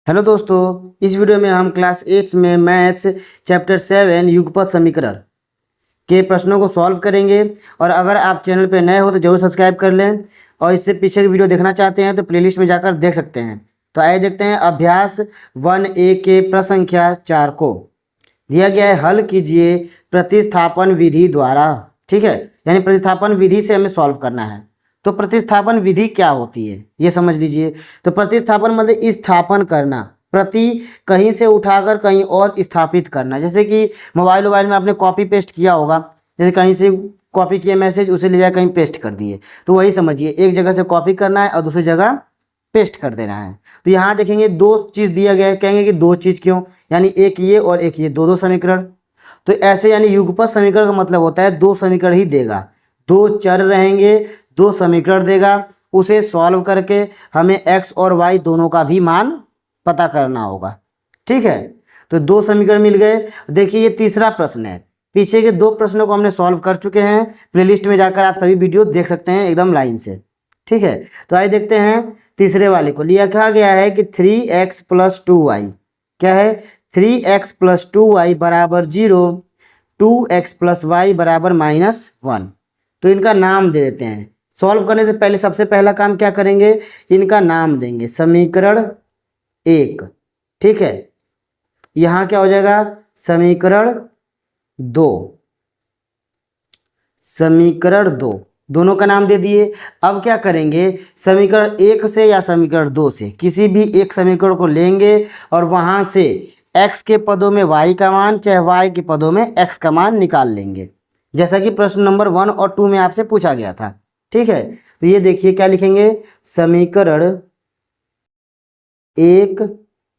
Hello दोस्तों, इस video में हम क्लास 8 में मैथ्स चैप्टर 7 युगपत समीकरण के प्रश्नों को सॉल्व करेंगे। और अगर आप चैनल पर नए हो तो जरूर सब्सक्राइब कर लें, और इससे पीछे की वीडियो देखना चाहते हैं तो प्लेलिस्ट में जाकर देख सकते हैं। तो आइए देखते हैं अभ्यास 1A के प्रश्न संख्या 4 को। दिया गया है, हल कीजिए प्रतिस्थापन विधि द्वारा। ठीक है, यानी प्रतिस्थापन विधि से हमें सॉल्व करना है। तो प्रतिस्थापन विधि क्या होती है ये समझ लीजिए। तो प्रतिस्थापन मतलब स्थापन करना, प्रति कहीं से उठाकर कहीं और स्थापित करना। जैसे कि मोबाइल में आपने कॉपी पेस्ट किया होगा, जैसे कहीं से कॉपी किया मैसेज, उसे ले जाकर कहीं पेस्ट कर दिए, तो वही समझिए, एक जगह से कॉपी करना है और दूसरी जगह पेस्ट कर देना है। तो यहाँ देखेंगे दो चीज़ दिया गया है, कहेंगे कि दो चीज़ क्यों, यानी एक ये और एक ये, दो समीकरण। तो ऐसे यानी युगपत समीकरण का मतलब होता है दो समीकरण ही देगा, दो चर रहेंगे, दो समीकरण देगा, उसे सॉल्व करके हमें x और y दोनों का भी मान पता करना होगा। ठीक है, तो दो समीकरण मिल गए। देखिए ये तीसरा प्रश्न है, पीछे के दो प्रश्नों को हमने सॉल्व कर चुके हैं, प्लेलिस्ट में जाकर आप सभी वीडियो देख सकते हैं एकदम लाइन से। ठीक है, तो आइए देखते हैं तीसरे वाले को। लिया कहा गया है कि 3x + 2y, क्या है 3x + 2y बराबर 0, 2x + y बराबर -1। तो इनका नाम दे देते हैं। सॉल्व करने से पहले सबसे पहला काम क्या करेंगे, इनका नाम देंगे। समीकरण 1, ठीक है, यहाँ क्या हो जाएगा समीकरण 2, समीकरण 2, दोनों का नाम दे दिए। अब क्या करेंगे, समीकरण 1 से या समीकरण 2 से किसी भी एक समीकरण को लेंगे और वहाँ से x के पदों में y का मान, चाहे y के पदों में x का मान निकाल लेंगे, जैसा कि प्रश्न नंबर 1 और 2 में आपसे पूछा गया था। ठीक है, तो ये देखिए क्या लिखेंगे, समीकरण 1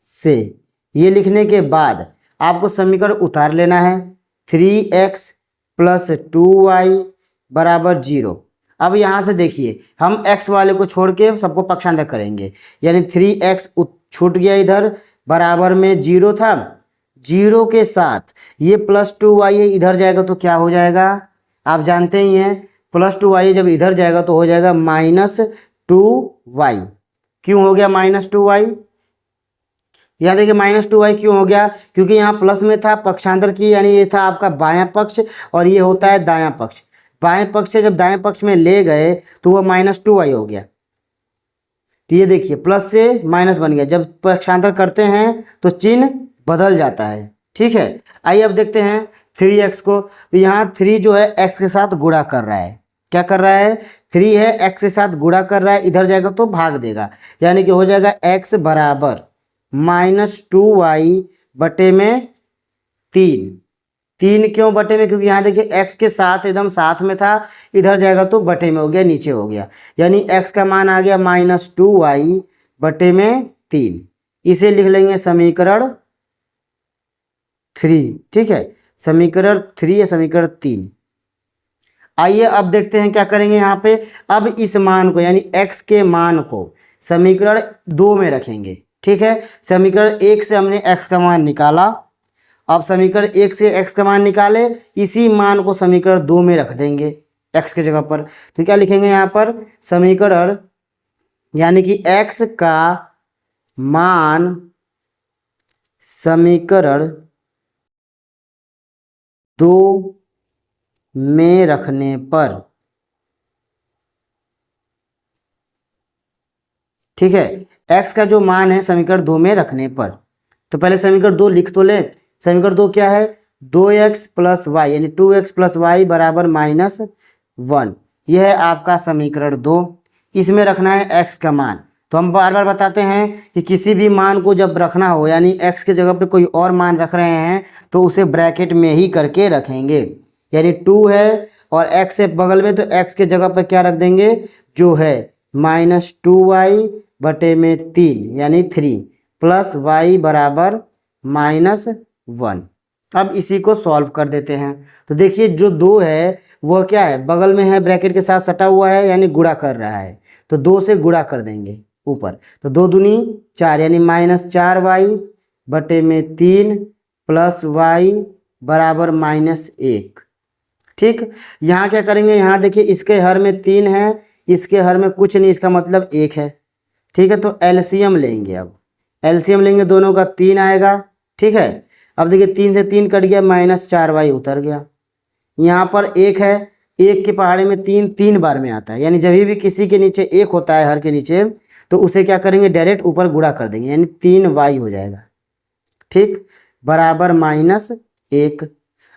से, ये लिखने के बाद आपको समीकरण उतार लेना है। 3x + 2y बराबर 0। अब यहाँ से देखिए हम x वाले को छोड़ के सबको पक्षांतर करेंगे, यानी 3x छूट गया इधर, बराबर में 0 था, 0 के साथ ये +2y इधर जाएगा तो क्या हो जाएगा, आप जानते ही हैं, +2y जब इधर जाएगा तो हो जाएगा -2y। क्यों हो गया -2y, यहाँ देखिए -2y क्यों हो गया, क्योंकि यहाँ प्लस में था, पक्षांतर की, यानी ये था आपका बायां पक्ष और ये होता है दायां पक्ष। बाएं पक्ष से जब दाएं पक्ष में ले गए तो वह -2y हो गया। तो ये देखिए प्लस से माइनस बन गया, जब पक्षांतर करते हैं तो चिन्ह बदल जाता है। ठीक है, आइए अब देखते हैं 3x को। तो यहाँ 3 जो है x के साथ गुणा कर रहा है, क्या कर रहा है, 3 है x के साथ गुणा कर रहा है, इधर जाएगा तो भाग देगा, यानी कि हो जाएगा x बराबर -2y बटे में 3। 3 क्यों बटे में, क्योंकि यहाँ देखिए x के साथ एकदम साथ में था, इधर जाएगा तो बटे में हो गया, नीचे हो गया, यानी x का मान आ गया -2y बटे में 3। इसे लिख लेंगे समीकरण 3। ठीक है, समीकरण 3 या समीकरण 3। आइए अब देखते हैं क्या करेंगे यहाँ पे। अब इस मान को, यानी x के मान को समीकरण 2 में रखेंगे। ठीक है, समीकरण 1 से हमने x का मान निकाला, अब समीकरण 1 से x का मान निकाले, इसी मान को समीकरण 2 में रख देंगे x के जगह पर। तो क्या लिखेंगे यहाँ पर, समीकरण, यानी कि x का मान समीकरण 2 में रखने पर, ठीक है, x का जो मान है समीकरण 2 में रखने पर, तो पहले समीकरण 2 लिख तो ले। समीकरण 2 क्या है, 2x + y, यानी 2x + y बराबर -1। यह है आपका समीकरण 2, इसमें रखना है x का मान। तो हम बार बार बताते हैं कि किसी भी मान को जब रखना हो, यानी x के जगह पर कोई और मान रख रहे हैं तो उसे ब्रैकेट में ही करके रखेंगे, यानी 2 है और x से बगल में, तो x के जगह पर क्या रख देंगे, जो है -2y बटे में 3, यानी 3 + y बराबर -1। अब इसी को सॉल्व कर देते हैं। तो देखिए जो 2 है वह क्या है, बगल में है, ब्रैकेट के साथ सटा हुआ है, यानी गुणा कर रहा है, तो 2 से गुणा कर देंगे ऊपर, तो 2 दूनी 4, यानी -4y बटे में 3 + y बराबर -1। ठीक, यहाँ क्या करेंगे, यहाँ देखिए इसके हर में 3 है, इसके हर में कुछ नहीं, इसका मतलब 1 है। ठीक है, तो एलसीएम लेंगे। अब एलसीएम लेंगे दोनों का 3 आएगा। ठीक है, अब देखिए 3 से 3 कट गया, -4y उतर गया। यहाँ पर 1 है, 1 के पहाड़े में 3 3 बार में आता है, यानी जब भी किसी के नीचे 1 होता है हर के नीचे, तो उसे क्या करेंगे, डायरेक्ट ऊपर गुणा कर देंगे, यानी 3y हो जाएगा। ठीक, बराबर -1।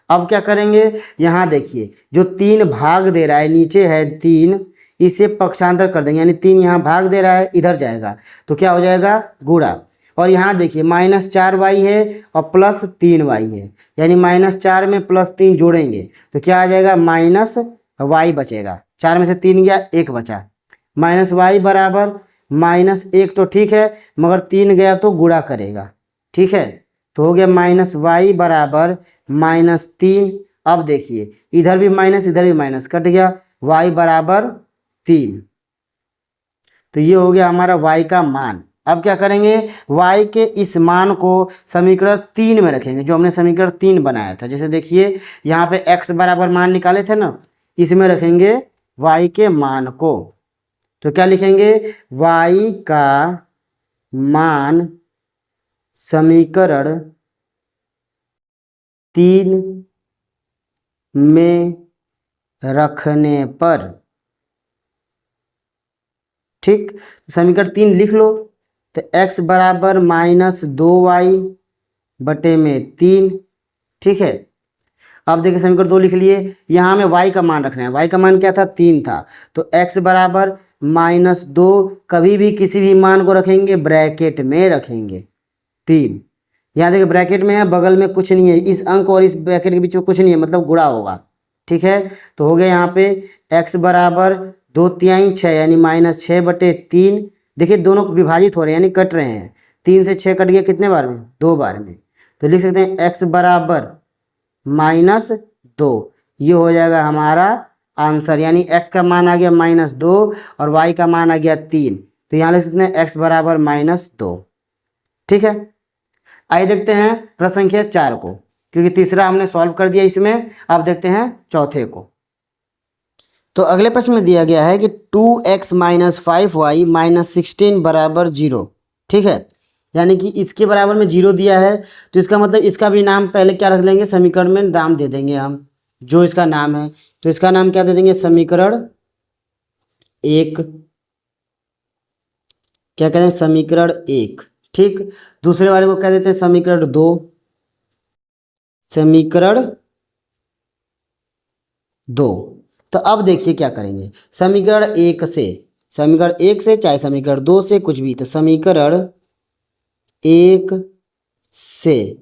अब क्या करेंगे, यहाँ देखिए जो 3 भाग दे रहा है, नीचे है 3, इसे पक्षांतर कर देंगे, यानी 3 यहाँ भाग दे रहा है, इधर जाएगा तो क्या हो जाएगा, गुणा। और यहाँ देखिए -4y है और +3y है, यानी -4 में +3 जोड़ेंगे तो क्या आ जाएगा, -y बचेगा। 4 में से 3 गया, 1 बचा, -y बराबर -1। तो ठीक है, मगर 3 गया तो गुणा करेगा। ठीक है, तो हो गया -y बराबर -3। अब देखिए इधर भी माइनस इधर भी माइनस, कट गया, y बराबर 3। तो ये हो गया हमारा y का मान। अब क्या करेंगे, y के इस मान को समीकरण 3 में रखेंगे, जो हमने समीकरण 3 बनाया था। जैसे देखिए यहाँ पे x बराबर मान निकाले थे ना, इसमें रखेंगे y के मान को। तो क्या लिखेंगे, y का मान समीकरण 3 में रखने पर। ठीक, समीकरण 3 लिख लो, तो x बराबर -2y बटे में 3। ठीक है, अब देखिए समीकरण 2 लिख लिए, यहाँ में y का मान रखना है। y का मान क्या था, 3 था, तो x बराबर -2, कभी भी किसी भी मान को रखेंगे ब्रैकेट में रखेंगे 3। यहाँ देखिए ब्रैकेट में है, बगल में कुछ नहीं है, इस अंक और इस ब्रैकेट के बीच में कुछ नहीं है, मतलब गुणा होगा। ठीक है, तो हो गया यहाँ पे x बराबर 2/3 6, यानी -6 बटे 3। देखिए दोनों विभाजित हो रहे हैं, यानी कट रहे हैं। 3 से 6 कट गया कितने बार में, 2 बार में। तो लिख सकते हैं x बराबर -2। ये हो जाएगा हमारा आंसर, यानी x का मान आ गया -2 और y का मान आ गया 3। तो यहाँ लिख सकते हैं x बराबर -2। ठीक है, आइए देखते हैं प्रश्न संख्या 4 को, क्योंकि तीसरा हमने सॉल्व कर दिया इसमें। अब देखते हैं चौथे को। तो अगले प्रश्न में दिया गया है कि 2x - 5y - 16 बराबर 0। ठीक है, यानी कि इसके बराबर में 0 दिया है, तो इसका मतलब इसका भी नाम पहले क्या रख लेंगे, समीकरण में नाम दे देंगे हम, जो इसका नाम है। तो इसका नाम क्या दे देंगे, समीकरण 1। क्या कहते हैं, समीकरण 1। ठीक, दूसरे वाले को क्या देते हैं, समीकरण 2। समीकरण 2। तो अब देखिए क्या करेंगे, समीकरण 1 से, समीकरण 1 से चाहे समीकरण 2 से, कुछ भी, तो समीकरण 1 से,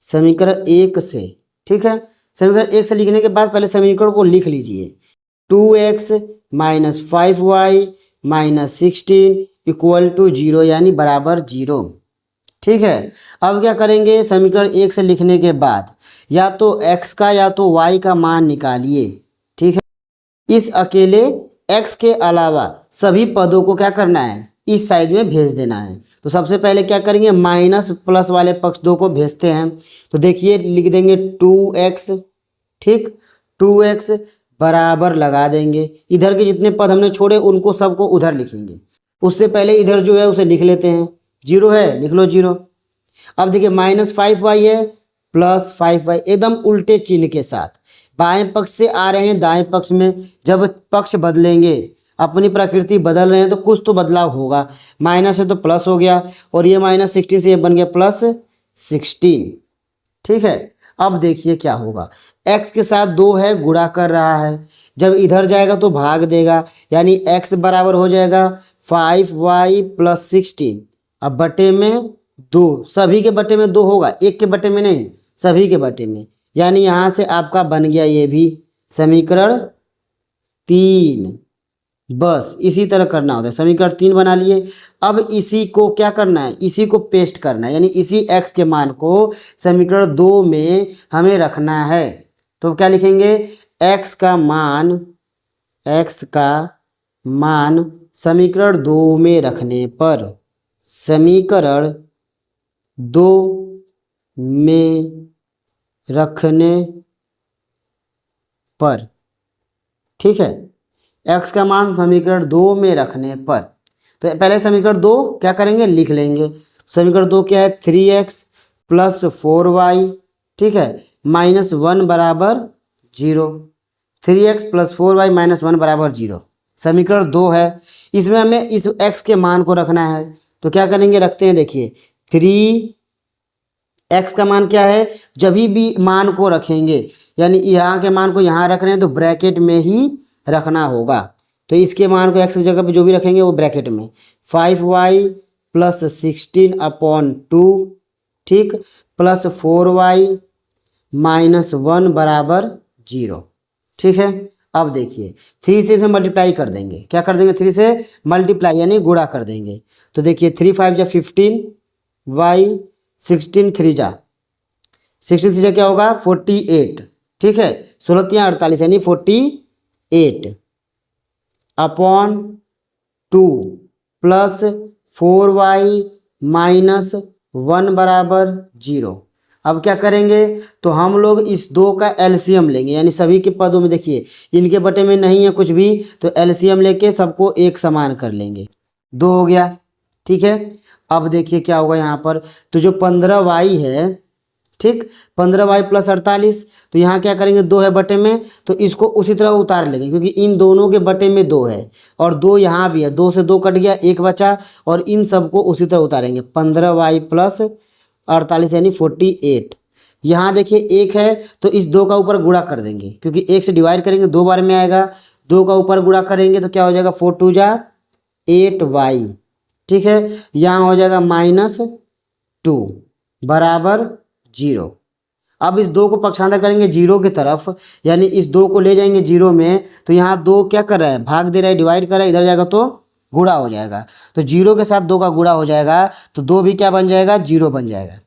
समीकरण 1 से। ठीक है, समीकरण 1 से लिखने के बाद पहले समीकरण को लिख लीजिए, 2x - 5y - 16 = 0, यानी बराबर 0। ठीक है, अब क्या करेंगे, समीकरण 1 से लिखने के बाद या तो x का या तो y का मान निकालिए। ठीक है, इस अकेले x के अलावा सभी पदों को क्या करना है, इस साइड में भेज देना है। तो सबसे पहले क्या करेंगे, माइनस प्लस वाले पक्ष दो को भेजते हैं। तो देखिए लिख देंगे 2x। ठीक, 2x बराबर लगा देंगे, इधर के जितने पद हमने छोड़े उनको सबको उधर लिखेंगे। उससे पहले इधर जो है उसे लिख लेते हैं, 0 है, लिख लो 0। अब देखिए -5y है +5y, एकदम उल्टे चिन्ह के साथ, बाएं पक्ष से आ रहे हैं दाएं पक्ष में। जब पक्ष बदलेंगे, अपनी प्रकृति बदल रहे हैं, तो कुछ तो बदलाव होगा। माइनस है तो प्लस हो गया, और ये -16 से ये बन गया +16। ठीक है, अब देखिए क्या होगा, x के साथ 2 है, गुणा कर रहा है, जब इधर जाएगा तो भाग देगा, यानी x बराबर हो जाएगा 5y + 16। अब बटे में 2, सभी के बटे में 2 होगा, एक के बटे में नहीं, सभी के बटे में, यानी यहाँ से आपका बन गया ये भी समीकरण 3। बस इसी तरह करना होता है, समीकरण 3 बना लिए। अब इसी को क्या करना है, इसी को पेस्ट करना है, यानी इसी x के मान को समीकरण 2 में हमें रखना है। तो क्या लिखेंगे, x का मान समीकरण 2 में रखने पर, समीकरण 2 में रखने पर। ठीक है, x का मान समीकरण 2 में रखने पर, तो पहले समीकरण 2 क्या करेंगे, लिख लेंगे। समीकरण 2 क्या है, 3x प्लस 4y, ठीक है, माइनस 1 बराबर 0। 3x प्लस 4y माइनस 1 बराबर 0 समीकरण 2 है। इसमें हमें इस x के मान को रखना है, तो क्या करेंगे, रखते हैं। देखिए 3x का मान क्या है, जब भी मान को रखेंगे, यानी यहाँ के मान को यहाँ रख रहे हैं तो ब्रैकेट में ही रखना होगा। तो इसके मान को x की जगह पे जो भी रखेंगे वो ब्रैकेट में, 5y प्लस 16/2, ठीक, प्लस 4y माइनस 1 बराबर 0, ठीक है। अब देखिए 3 से मल्टीप्लाई कर देंगे, क्या कर देंगे, 3 से मल्टीप्लाई यानी गुणा कर देंगे। तो देखिए 3 5 जा 15, y 16 3 जा 16 3 जा क्या होगा 48, ठीक है, 16 3 48 यानी 48 अपॉन 2 प्लस 4y माइनस 1 बराबर 0। अब क्या करेंगे, तो हम लोग इस 2 का एलसीएम लेंगे, यानी सभी के पदों में देखिए इनके बटे में नहीं है कुछ भी, तो एलसीएम लेके सबको एक समान कर लेंगे, 2 हो गया, ठीक है। अब देखिए क्या होगा यहाँ पर, तो जो 15y है, ठीक, 15y प्लस 48, तो यहाँ क्या करेंगे, 2 है बटे में, तो इसको उसी तरह उतार लेंगे क्योंकि इन दोनों के बटे में 2 है और 2 यहाँ भी है, 2 से 2 कट गया, 1 बचा, और इन सबको उसी तरह उतारेंगे। 15y प्लस 48 यानी 48, यहाँ देखिए 1 है तो इस 2 का ऊपर गुणा कर देंगे क्योंकि 1 से डिवाइड करेंगे 2 बार में आएगा, 2 का ऊपर गुणा करेंगे तो क्या हो जाएगा, 4 2 जा 8y, ठीक है, यहाँ हो जाएगा -2 बराबर 0। अब इस 2 को पक्षांतर करेंगे 0 की तरफ, यानी इस 2 को ले जाएंगे 0 में, तो यहाँ 2 क्या कर रहा है, भाग दे रहा है, डिवाइड कर रहा है, इधर जाएगा तो गुणा हो जाएगा, तो 0 के साथ 2 का गुणा हो जाएगा, तो 2 भी क्या बन जाएगा, 0 बन जाएगा।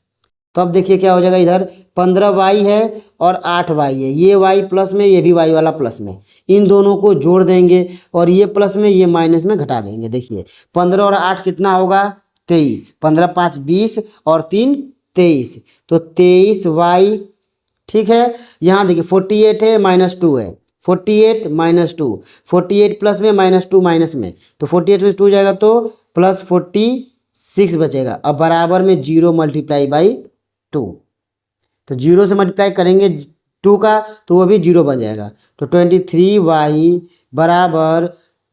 तो अब देखिए क्या हो जाएगा, इधर 15y है और 8y है, ये y प्लस में, ये भी y वाला प्लस में, इन दोनों को जोड़ देंगे और ये प्लस में ये माइनस में घटा देंगे। देखिए 15 और 8 कितना होगा, 23, 15 5 20 और 3 23, तो 23y, ठीक है। यहाँ देखिए 48 है -2 है, 48 -2, 48 प्लस में -2 माइनस में, तो 48 में 2 जाएगा तो प्लस 46 बचेगा। अब बराबर में 0 मल्टीप्लाई बाई 2, तो 0 से मल्टीप्लाई करेंगे 2 का तो वो भी 0 बन जाएगा, तो 23y बराबर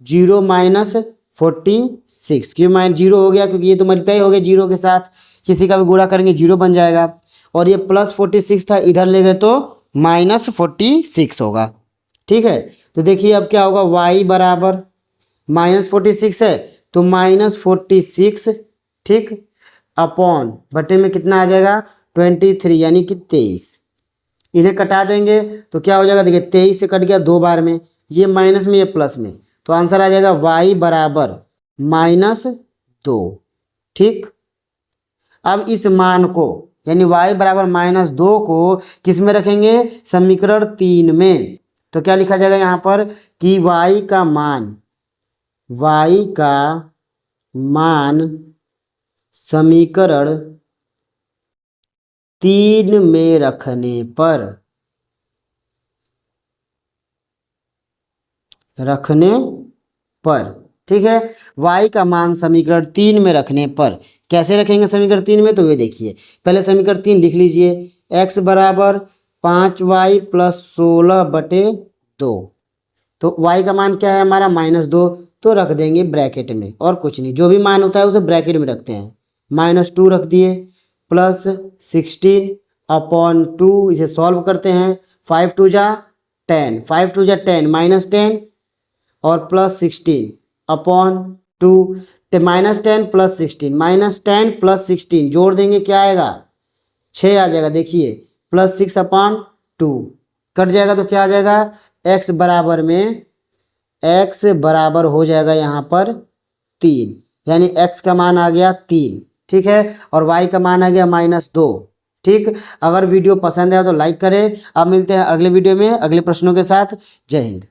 0 माइनस 46, क्यों -0 हो गया, क्योंकि ये तो मल्टीप्लाई हो गया 0 के साथ, किसी का भी गुणा करेंगे 0 बन जाएगा, और ये प्लस 46 था, इधर ले गए तो -46 होगा, ठीक है। तो देखिए अब क्या होगा, y बराबर -46 है तो -46, ठीक, अपॉन बटे में कितना आ जाएगा 23 यानी कि 23, इन्हें कटा देंगे तो क्या हो जाएगा, देखिए 23 से कट गया 2 बार में, ये माइनस में ये प्लस में, तो आंसर आ जाएगा y बराबर -2, ठीक। अब इस मान को यानी y बराबर -2 को किस में रखेंगे, समीकरण 3 में, तो क्या लिखा जाएगा यहाँ पर कि y का मान समीकरण 3 में रखने पर ठीक है, y का मान समीकरण 3 में रखने पर कैसे रखेंगे समीकरण 3 में, तो ये देखिए पहले समीकरण 3 लिख लीजिए, x बराबर 5y प्लस 16 बटे 2, तो y का मान क्या है हमारा -2, तो रख देंगे ब्रैकेट में, और कुछ नहीं, जो भी मान होता है उसे ब्रैकेट में रखते हैं, -2 रख दिए, प्लस 16/2, इसे सॉल्व करते हैं, 5 2 जा 10, 5 2 जा 10 -10 और प्लस 16/2, -10 प्लस 16, -10 प्लस 16 जोड़ देंगे, क्या आएगा 6 आ जाएगा, देखिए प्लस 6/2 कट जाएगा तो क्या आ जाएगा, x बराबर हो जाएगा यहाँ पर 3, यानी x का मान आ गया 3, ठीक है, और y का मान आ गया -2, ठीक। अगर वीडियो पसंद है तो लाइक करें। अब मिलते हैं अगले वीडियो में अगले प्रश्नों के साथ। जय हिंद।